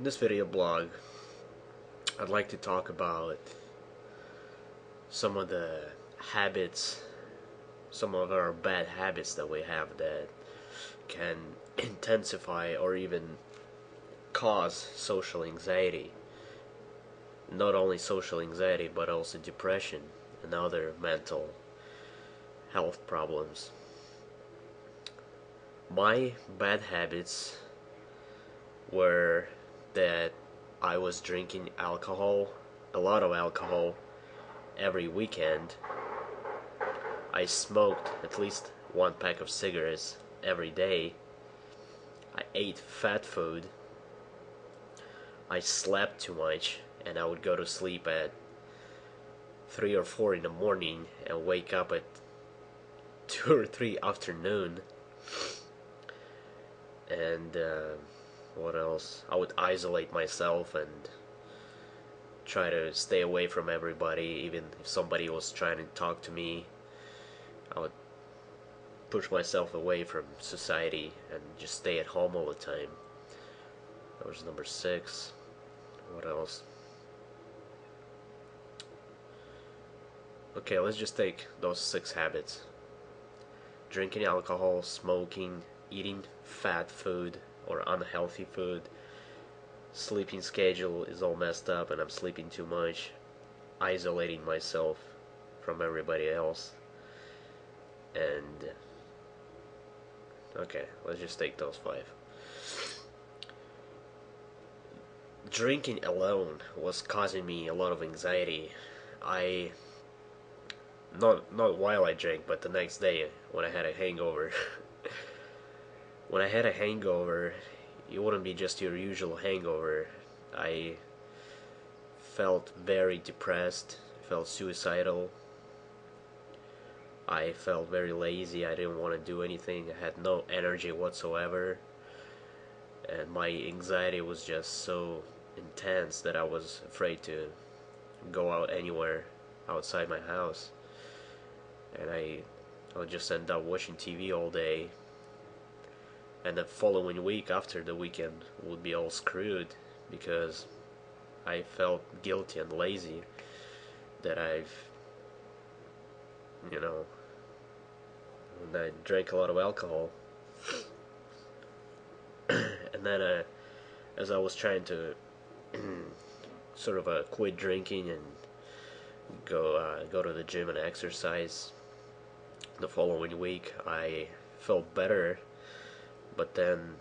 In this video blog, I'd like to talk about some of the habits, some of our bad habits that we have that can intensify or even cause social anxiety. Not only social anxiety, but also depression and other mental health problems. My bad habits were that I was drinking alcohol, a lot of alcohol, every weekend. I smoked at least one pack of cigarettes every day. I ate fat food. I slept too much, and I would go to sleep at 3 or 4 in the morning and wake up at 2 or 3 afternoon. And what else? I would isolate myself and try to stay away from everybody. Even if somebody was trying to talk to me, I would push myself away from society and just stay at home all the time. That was number 6. What else? Okay, let's just take those 6 habits. Drinking alcohol, smoking, eating fat food or unhealthy food, sleeping schedule is all messed up and I'm sleeping too much, isolating myself from everybody else, and okay, let's just take those 5. Drinking alone was causing me a lot of anxiety. I not while I drank, but the next day when I had a hangover. When I had a hangover, it wouldn't be just your usual hangover. I felt very depressed, felt suicidal. I felt very lazy. I didn't want to do anything. I had no energy whatsoever. And my anxiety was just so intense that I was afraid to go out anywhere outside my house. And I would just end up watching TV all day. And the following week after the weekend would be all screwed because I felt guilty and lazy that and I drank a lot of alcohol. And then as I was trying to sort of quit drinking and go to the gym and exercise, the following week I felt better. But then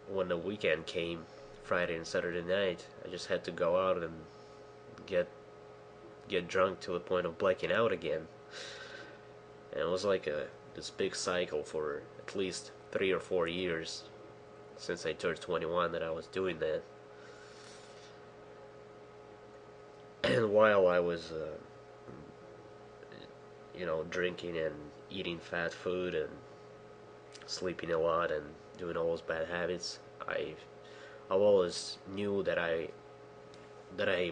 when the weekend came, Friday and Saturday night, I just had to go out and get drunk to the point of blacking out again. And it was like this big cycle for at least 3 or 4 years since I turned 21 that I was doing that. And while I was drinking and eating fat food and sleeping a lot and doing all those bad habits, I've always knew that I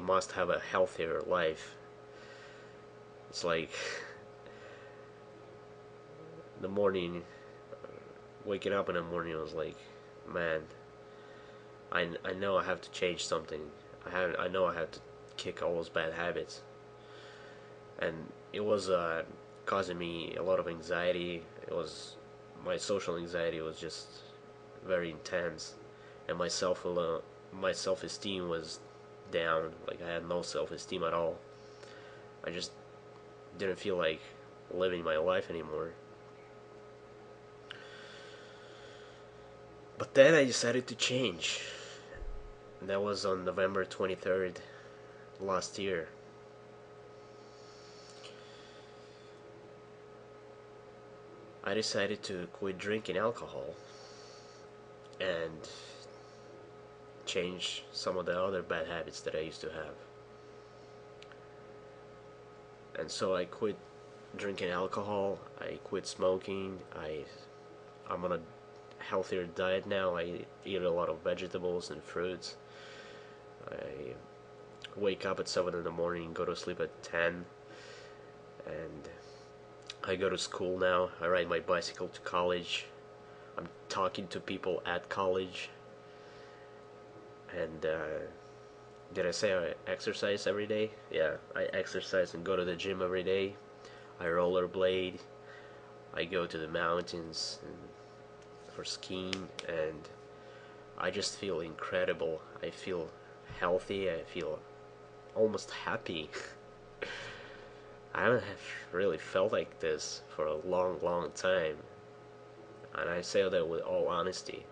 must have a healthier life. It's like the morning, waking up in the morning, I was like, man, I know I have to change something. I know I have to kick all those bad habits. And it was causing me a lot of anxiety. My social anxiety was just very intense, and my self-esteem was down. Like, I had no self-esteem at all. I just didn't feel like living my life anymore. But then I decided to change. That was on November 23rd last year. I decided to quit drinking alcohol and change some of the other bad habits that I used to have. And so I quit drinking alcohol, I quit smoking, I'm on a healthier diet now. I eat a lot of vegetables and fruits. I wake up at 7 in the morning, go to sleep at 10, and I go to school now. I ride my bicycle to college. I'm talking to people at college, And did I say I exercise every day? Yeah, I exercise and go to the gym every day. I rollerblade. I go to the mountains for skiing, and I just feel incredible. I feel healthy. I feel almost happy. I haven't really felt like this for a long, long time, and I say that with all honesty,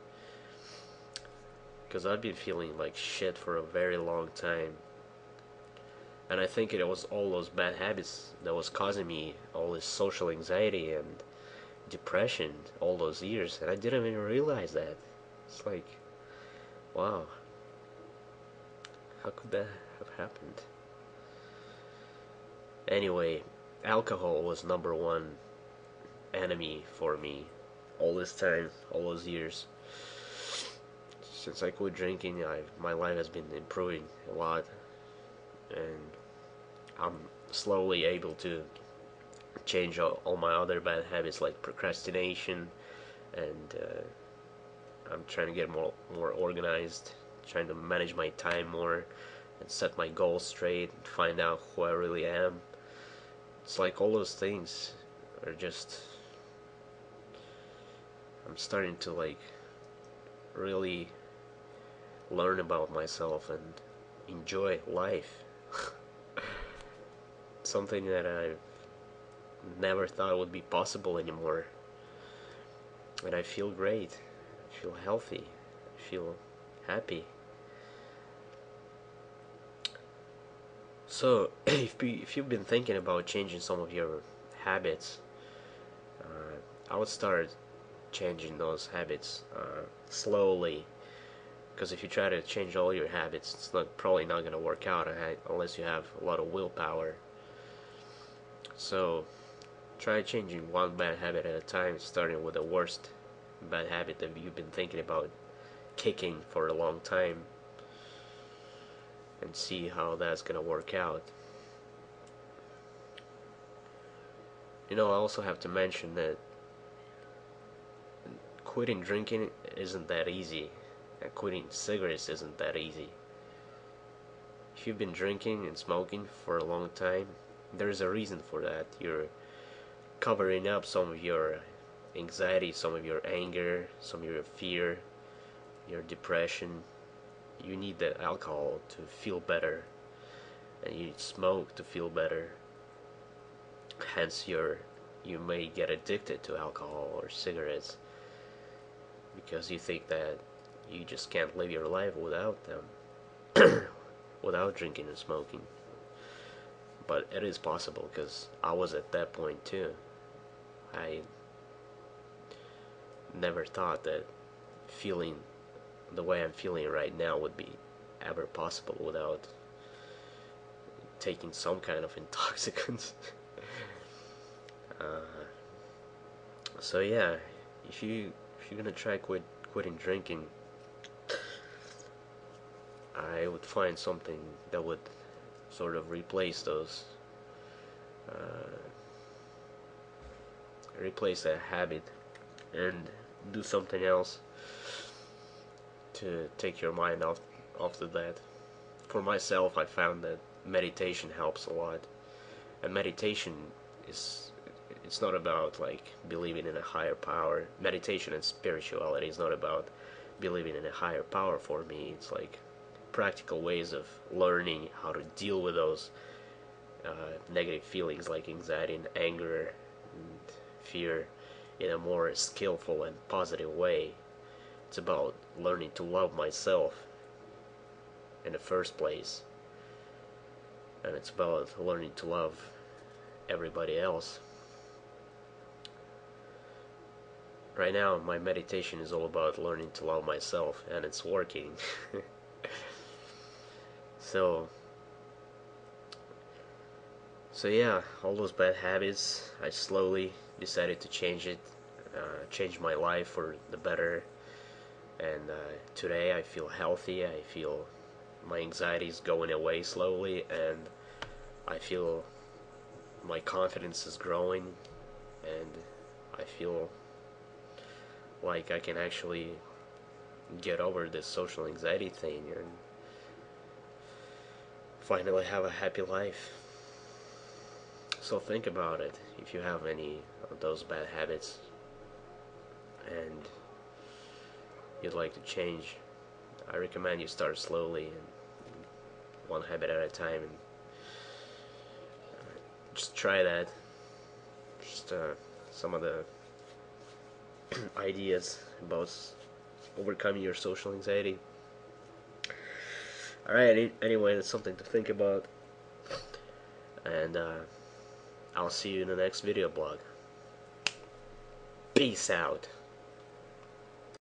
because I've been feeling like shit for a very long time, and I think it was all those bad habits that was causing me all this social anxiety and depression all those years, and I didn't even realize that. It's like, wow, how could that have happened? Anyway, alcohol was number one enemy for me all this time, all those years. Since I quit drinking, my life has been improving a lot, and I'm slowly able to change all my other bad habits like procrastination, and I'm trying to get more organized, trying to manage my time more, and set my goals straight, and find out who I really am. It's like all those things are just, I'm starting to like really learn about myself and enjoy life. Something that I never thought would be possible anymore. And I feel great. I feel healthy. I feel happy. So, if you've been thinking about changing some of your habits, I would start changing those habits slowly. Because if you try to change all your habits, it's probably not going to work out unless you have a lot of willpower. So, try changing one bad habit at a time, starting with the worst bad habit that you've been thinking about kicking for a long time, and see how that's gonna work out. I also have to mention that quitting drinking isn't that easy, and quitting cigarettes isn't that easy. If you've been drinking and smoking for a long time, there's a reason for that. You're covering up some of your anxiety, some of your anger, some of your fear, your depression. You need that alcohol to feel better, and you smoke to feel better. Hence, you may get addicted to alcohol or cigarettes because you think that you just can't live your life without them, without drinking and smoking. But it is possible, because I was at that point too. I never thought that feeling the way I'm feeling right now would be ever possible without taking some kind of intoxicants. So yeah, if you're gonna try quitting drinking, I would find something that would sort of uh, replace that habit, and do something else to take your mind off of that. For myself, I found that meditation helps a lot, and meditation is it's not about like believing in a higher power. Meditation and spirituality is not about believing in a higher power. For me, it's like practical ways of learning how to deal with those negative feelings like anxiety and anger and fear in a more skillful and positive way. It's about learning to love myself in the first place, and it's about learning to love everybody else. Right now, my meditation is all about learning to love myself, and it's working. so, so yeah, all those bad habits, I slowly decided to change my life for the better. And today I feel healthy. I feel my anxiety is going away slowly, and I feel my confidence is growing, and I feel like I can actually get over this social anxiety thing and finally have a happy life. So think about it. If you have any of those bad habits and you'd like to change, I recommend you start slowly and one habit at a time, and just try that. Just some of the ideas about overcoming your social anxiety. Alright, anyway, that's something to think about, and I'll see you in the next video blog. Peace out.